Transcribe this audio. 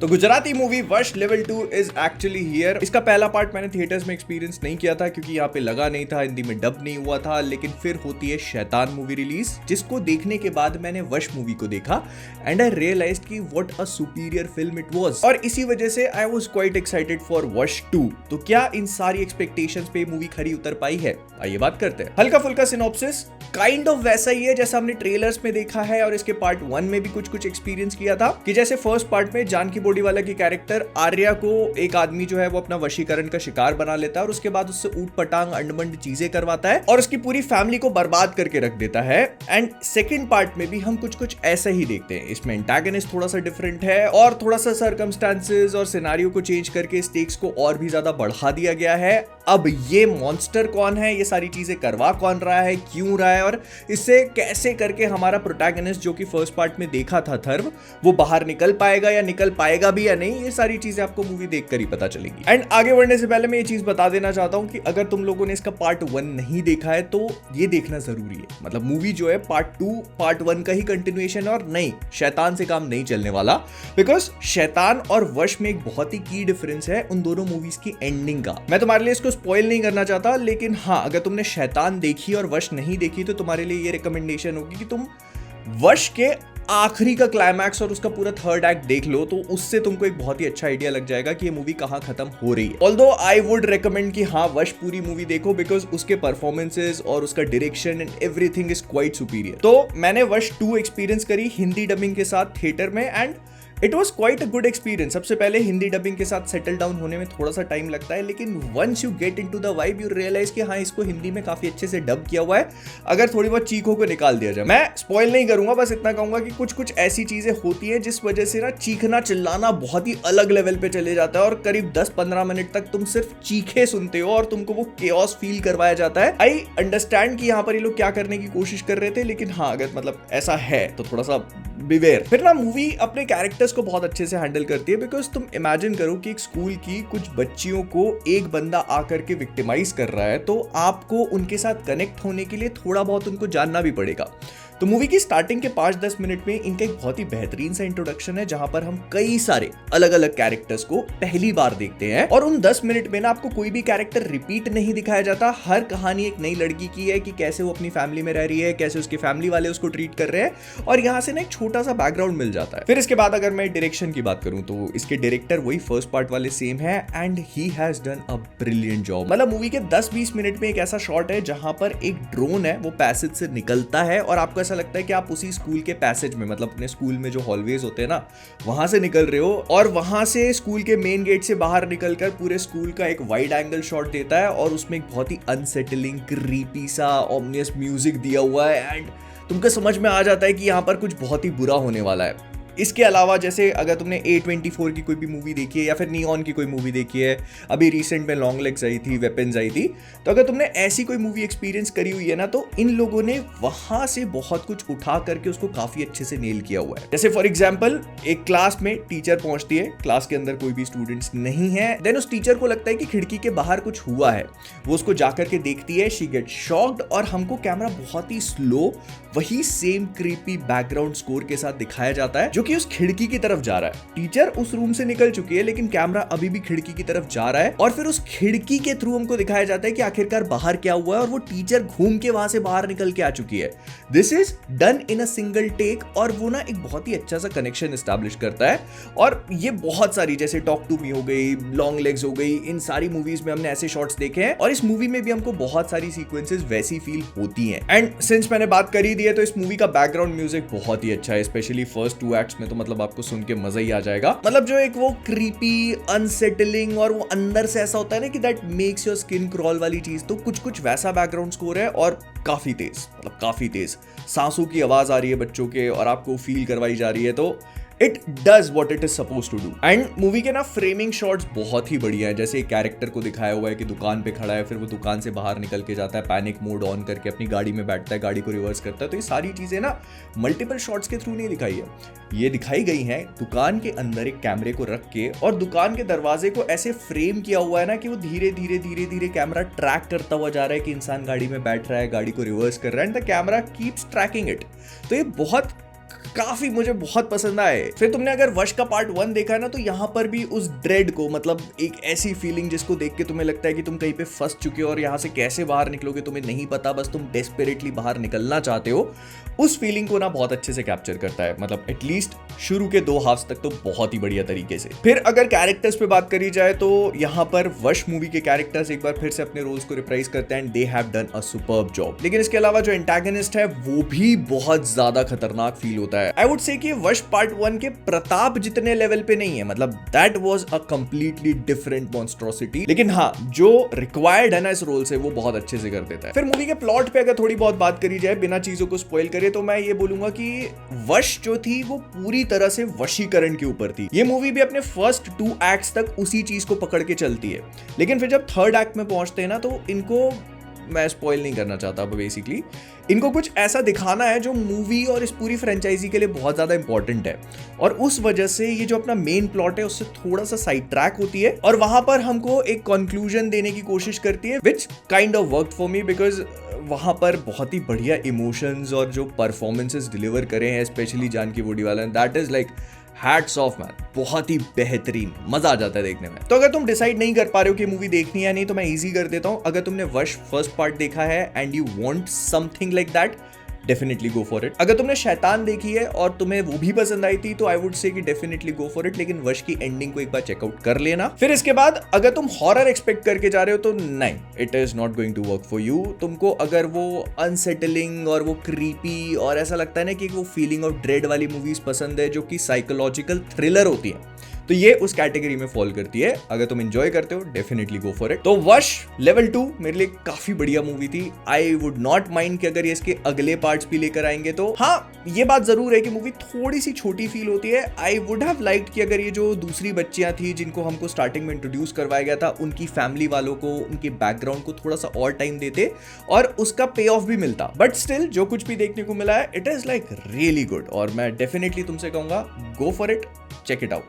तो गुजराती मूवी वश level 2 is actually here. इसका पहला पार्ट मैंने थिएटर्स में एक्सपीरियंस नहीं किया था क्योंकि यहाँ पे लगा नहीं था, हिंदी में डब नहीं हुआ था। लेकिन फिर होती है शैतान मूवी रिलीज, जिसको देखने के बाद मैंने वश मूवी को देखा एंड आई रियलाइज्ड कि what a superior film it was. और इसी वजह से I was quite excited for वश 2। तो क्या इन सारी एक्सपेक्टेशंस पे मूवी खरी उतर पाई है? आइए बात करते हैं। हल्का फुल्का सिनॉप्सिस काइंड ऑफ वैसा ही है जैसा हमने ट्रेलर्स में देखा है और इसके पार्ट 1 में भी कुछ एक्सपीरियंस किया था कि जैसे फर्स्ट पार्ट में जानकी बॉडीवाला की कैरेक्टर आर्या को एक आदमी जो है वो अपना वशीकरण का शिकार बना लेता है और उसके बाद उससे ऊट पटांग अंडमंड चीजें करवाता है और उसकी पूरी फैमिली को बर्बाद करके रख देता है। एंड सेकंड पार्ट में भी हम कुछ ऐसा ही देखते हैं। इसमें एंटागनिस्ट थोड़ा सा डिफरेंट है और थोड़ा सा सर्कमस्टांसेस और सिनेरियो को चेंज करके स्टेक्स को और भी ज्यादा बढ़ा दिया गया है। अब ये मॉन्स्टर कौन है, ये सारी चीजें करवा कौन रहा है, क्यों रहा है और इससे कैसे करके हमारा प्रोटैगनिस्ट जो कि फर्स्ट पार्ट में देखा था थर्व, वो बाहर निकल पाएगा या निकल पाएगा भी या नहीं, ये सारी चीजें आपको मूवी देखकर ही पता चलेगी। एंड आगे बढ़ने से पहले मैं ये चीज बता देना चाहता हूं कि अगर तुम लोगों ने इसका पार्ट 1 नहीं देखा है तो ये देखना जरूरी है। मतलब मूवी जो है पार्ट 2 पार्ट 1 का ही कंटिन्यूएशन और नहीं, शैतान से काम नहीं चलने वाला। बिकॉज शैतान और वश में एक बहुत ही की डिफरेंस है उन दोनों मूवीज की एंडिंग का। मैं तुम्हारे लिए इसको स्पॉइल नहीं करना चाहता, लेकिन हाँ, अगर तुमने शैतान देखी और वश नहीं देखी तो तुम्हारे लिए ये रिकमेंडेशन होगी कि तुम वश के आखिरी का क्लाइमैक्स और उसका पूरा थर्ड एक्ट देख लो, तो उससे तुमको एक बहुत ही अच्छा आइडिया लग जाएगा कि ये मूवी कहां खत्म हो रही है। ऑल्दो आई वुड रिकमेंड कि हाँ, वश पूरी मूवी देखो बिकॉज उसके परफॉर्मेंसेस और उसका direction and everything is quite superior. तो मैंने वश 2 एक्सपीरियंस करी हिंदी डबिंग के साथ थिएटर में and it was quite a good experience. सबसे पहले हिंदी डबिंग के साथ सेटल डाउन होने में थोड़ा सा टाइम लगता है, लेकिन once you get into the vibe you realise कि हाँ, इसको हिंदी में काफी अच्छे से डब किया हुआ है। अगर थोड़ी बहुत चीखों को निकाल दिया जाए, मैं स्पॉइल नहीं करूंगा, बस इतना कहूंगा कि कुछ ऐसी चीजें होती हैं जिस वजह से ना चीखना चिल्लाना बहुत ही अलग लेवल पे चले जाता है और करीब 10-15 मिनट तक तुम सिर्फ चीखे सुनते हो और तुमको वो केओस फील करवाया जाता है। आई अंडरस्टैंड कि यहाँ पर ये लोग क्या करने की कोशिश कर रहे थे, लेकिन हाँ, अगर मतलब ऐसा है तो थोड़ा सा बिवेयर। फिर ना मूवी अपने कैरेक्टर्स को बहुत अच्छे से हैंडल करती है। बिकॉज तुम इमेजिन करो कि एक स्कूल की कुछ बच्चियों को एक बंदा आकर के विक्टिमाइज कर रहा है, तो आपको उनके साथ कनेक्ट होने के लिए थोड़ा बहुत उनको जानना भी पड़ेगा। तो मूवी की स्टार्टिंग के 5-10 मिनट में इनका एक बहुत ही बेहतरीन सा इंट्रोडक्शन है जहां पर हम कई सारे अलग अलग कैरेक्टर्स को पहली बार देखते हैं और उन 10 मिनट में ना आपको कोई भी कैरेक्टर रिपीट नहीं दिखाया जाता। हर कहानी एक नई लड़की की है कि कैसे वो अपनी फैमिली में रह रही है, कैसे उसकी फैमिली वाले उसको ट्रीट कर रहे हैं और यहाँ से ना एक छोटा सा बैकग्राउंड मिल जाता है। फिर इसके बाद अगर मैं डायरेक्शन की बात करूं तो इसके डायरेक्टर वही फर्स्ट पार्ट वाले सेम है and he has done a brilliant job. मतलब मूवी के 10-20 मिनट में एक ऐसा शॉट है जहां पर एक ड्रोन है वो पैसेज से निकलता है और आपको ऐसा लगता है कि आप उसी स्कूल के पैसेज में, मतलब अपने स्कूल में जो हॉलवेज होते हैं ना, वहां से निकल रहे हो और वहां से स्कूल के मेन गेट से बाहर निकलकर पूरे स्कूल का एक वाइड एंगल शॉट देता है और उसमें एक बहुत ही अनसेटलिंग क्रीपी सा ऑमनियस म्यूजिक दिया हुआ है एंड तुमको समझ में आ जाता है कि यहाँ पर कुछ बहुत ही बुरा होने वाला है। इसके अलावा जैसे अगर तुमने A24 की कोई भी मूवी देखी है या फिर नियॉन की कोई मूवी देखी है, अभी रिसेंट में लॉन्ग लेग्स आई थी, वेपन्स आई थी, तो अगर तुमने ऐसी कोई मूवी एक्सपीरियंस करी हुई है ना, तो इन लोगों ने वहां से बहुत कुछ उठा करके उसको काफी अच्छे से नेल किया हुआ है। जैसे फॉर एग्जाम्पल एक क्लास में टीचर पहुंचती है, क्लास के अंदर कोई भी स्टूडेंट्स नहीं है, देन उस टीचर को लगता है कि खिड़की के बाहर कुछ हुआ है, वो उसको जाकर के देखती है, शी गेट शॉक्ड और हमको कैमरा बहुत ही स्लो वही सेम क्रीपी बैकग्राउंड स्कोर के साथ दिखाया जाता है जो कि उस खिड़की की तरफ जा रहा है। टीचर उस रूम से निकल चुकी है लेकिन कैमरा अभी भी खिड़की की तरफ जा रहा है और फिर उस खिड़की के थ्रू हमको दिखाया जाता है कि आखिरकार बाहर क्या हुआ है और वो टीचर घूम के वहां से बाहर निकल के आ चुकी है। This is done in a single take और वो ना एक बहुत ही अच्छा सा कनेक्शन एस्टैब्लिश करता है। और ये बहुत सारी जैसे टॉक टू मी हो गई, लॉन्ग लेग्स हो गई, इन सारी मूवीज में हमने ऐसे शॉट्स देखे हैं और इस मूवी में भी हमको बहुत सारी सीक्वेंसेस वैसी फील होती हैं। एंड सिंस मैंने बात करी दी है तो इस मूवी का बैकग्राउंड म्यूजिक बहुत ही अच्छा है, स्पेशली फर्स्ट 2 एक्ट्स में, तो मतलब आपको सुन के मजा ही आ जाएगा। मतलब जो एक वो क्रीपी अनसेटलिंग और वो अंदर से ऐसा होता है ना कि that makes your skin crawl वाली चीज, तो कुछ वैसा बैकग्राउंड स्कोर है और काफी तेज, मतलब काफी तेज सांसों की आवाज आ रही है बच्चों के और आपको फील करवाई जा रही है, तो it does what it is suppose to do. And movie के ना फ्रेमिंग शॉट्स बहुत ही बढ़िया है। जैसे एक कैरेक्टर को दिखाया हुआ है कि दुकान पे खड़ा है, फिर वो दुकान से बाहर निकल के जाता है, पैनिक मोड ऑन करके अपनी गाड़ी में बैठता है, गाड़ी को रिवर्स करता है, तो ये सारी चीजें ना मल्टीपल शॉट्स के थ्रू नहीं दिखाई है, ये दिखाई गई है दुकान के अंदर एक कैमरे को रख के और दुकान के दरवाजे को ऐसे फ्रेम किया हुआ है ना कि वो धीरे धीरे कैमरा ट्रैक करता हुआ जा रहा है कि इंसान गाड़ी में बैठ रहा है, गाड़ी को रिवर्स कर रहा है and the camera keeps tracking it. तो ये बहुत काफी मुझे बहुत पसंद आए। फिर तुमने अगर वश का पार्ट 1 देखा है ना, तो यहाँ पर भी उस ड्रेड को, मतलब एक ऐसी फीलिंग जिसको देख के तुम्हें लगता है कि तुम कहीं पे फंस चुके हो और यहाँ से कैसे बाहर निकलोगे तुम्हें नहीं पता, बस तुम डेस्परेटली बाहर निकलना चाहते हो, उस फीलिंग को ना बहुत अच्छे से कैप्चर करता है। मतलब एटलीस्ट शुरू के 2 हाफ्स तक तो बहुत ही बढ़िया तरीके से। फिर अगर कैरेक्टर्स पे बात करी जाए तो यहाँ पर वश मूवी के कैरेक्टर्स एक बार फिर से अपने रोल्स को रिप्राइज करते हैं and they have done a superb job. लेकिन इसके अलावा जो एंटागनिस्ट है वो भी बहुत ज्यादा खतरनाक फील होता है। आई वुड से कि वश पार्ट 1 के प्रताप जितने लेवल पे नहीं है, मतलब that was a completely different monstrosity, लेकिन हाँ जो रिक्वायर्ड है ना इस रोल से वो बहुत अच्छे से कर देता है। फिर मूवी के प्लॉट पे अगर थोड़ी बहुत बात करी जाए बिना चीजों को स्पॉइल करे, तो मैं ये बोलूंगा कि वश जो थी वो पूरी तरह से वशीकरण के ऊपर थी। ये मूवी भी अपने फर्स्ट 2 एक्ट्स तक उसी चीज को पकड़ के चलती है, लेकिन फिर जब 3rd एक्ट में पहुंचते हैं ना, तो इनको मैं स्पॉइल नहीं करना चाहता, बेसिकली इनको कुछ ऐसा दिखाना है जो मूवी और इस पूरी फ्रेंचाइजी के लिए बहुत ज्यादा इंपॉर्टेंट है, और उस वजह से ये जो अपना मेन प्लॉट है उससे थोड़ा सा साइड ट्रैक होती है और वहां पर हमको एक कंक्लूजन देने की कोशिश करती है, which kind of worked for me, because वहां पर बहुत ही बढ़िया इमोशंस और जो परफॉर्मेंसेस डिलीवर करे हैं specially Janki Bodiwala, that is like hats off man, बहुत ही बेहतरीन, मजा आ जाता है देखने में। तो अगर तुम डिसाइड नहीं कर पा रहे हो कि मूवी देखनी है या नहीं, तो मैं इजी कर देता हूं। अगर तुमने वश फर्स्ट पार्ट देखा है and you want something like that, definitely go for it. अगर तुमने शैतान देखी है और तुम्हें वो भी पसंद आई थी, तो आई वुड से कि डेफिनेटली गो फॉर इट, लेकिन वश की एंडिंग को एक बार चेकआउट कर लेना। फिर इसके बाद अगर तुम हॉरर एक्सपेक्ट करके जा रहे हो तो नहीं, it is not going to work for you. तुमको अगर वो अनसेटलिंग और वो क्रीपी और ऐसा लगता है ना कि वो फीलिंग ऑफ ड्रेड वाली मूवीज पसंद है जो कि साइकोलॉजिकल थ्रिलर होती है, तो ये उस कैटेगरी में फॉल करती है। अगर तुम एंजॉय करते हो डेफिनेटली गो फॉर इट। तो वश लेवल 2 मेरे लिए काफी बढ़िया मूवी थी। आई वुड नॉट माइंड कि अगर ये इसके अगले पार्ट्स भी लेकर आएंगे तो। हाँ, ये बात जरूर है कि मूवी थोड़ी सी छोटी फील होती है। आई वुड हैव लाइक्ड कि अगर ये जो दूसरी बच्चियां थी जिनको हमको स्टार्टिंग में इंट्रोड्यूस करवाया गया था, उनकी फैमिली वालों को, उनके बैकग्राउंड को थोड़ा सा और टाइम देते और उसका पे ऑफ भी मिलता। बट स्टिल जो कुछ भी देखने को मिला है, it is like really good, और मैं डेफिनेटली तुमसे कहूंगा go for it, check it out.